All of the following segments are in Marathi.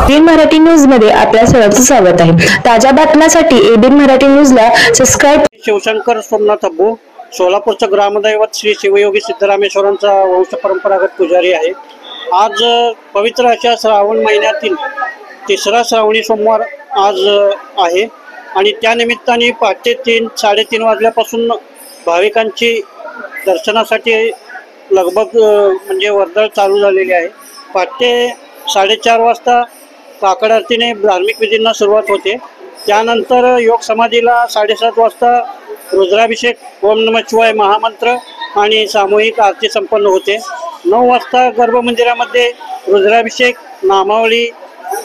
एबीएन मराठी न्यूज मध्ये आपल्या सर्वांचं स्वागत आहे। ताज्या बातम्यांसाठी एबीएन मराठी न्यूजला सबस्क्राइब। शिवशंकर सोमनाथ अब्बू सोलापूरचं ग्रामदैवत श्री शिवयोगी सिद्धरामेश्वरांचा वंश परंपरागत पुजारी आहे। आज पवित्र अशा श्रावण महिन्यातील तिसरा श्रावणी सोमवार आज आहे आणि त्या निमित्ताने पहाटे 3-3:30 वाजल्यापासून भाविकांची दर्शनासाठी लगबग म्हणजे वर्दळ चालू झालेली आहे। पहाटे 4:30 वाजता काकड आरतीने धार्मिक विधींना सुरुवात होते। त्यानंतर योग समाधीला 7:30 वाजता रुद्राभिषेक, ओम नमः शिवाय महामंत्र आणि सामूहिक आरती संपन्न होते। 9 वाजता गर्भमंदिरामध्ये रुद्राभिषेक, नामावली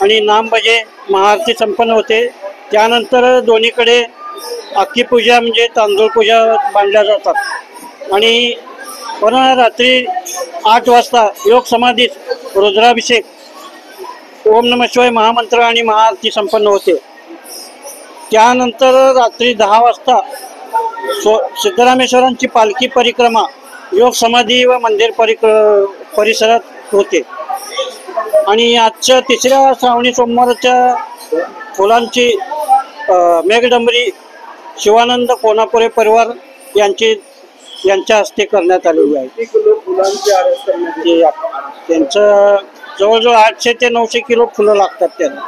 आणि नामभजे महाआरती संपन्न होते। त्यानंतर दोन्हीकडे अख्खी पूजा म्हणजे तांदूळ पूजा मांडल्या जातात आणि पुन्हा रात्री 8 वाजता योग समाधीत रुद्राभिषेक, ओम नमः शिवाय महामंत्र आणि महाआरती संपन्न होते। त्यानंतर रात्री 10 वाजता सिद्धरामेश्वरांची पालखी परिक्रमा योग समाधी व मंदिर परिसरात होते आणि आजच्या तिसऱ्या श्रावणी सोमवारच्या फुलांची मेघडंबरी शिवानंद कोनापुरे परिवार यांच्या हस्ते करण्यात आलेली आहे। त्यांचं जवळजवळ 800 ते 900 किलो फुलं लागतात त्यांना।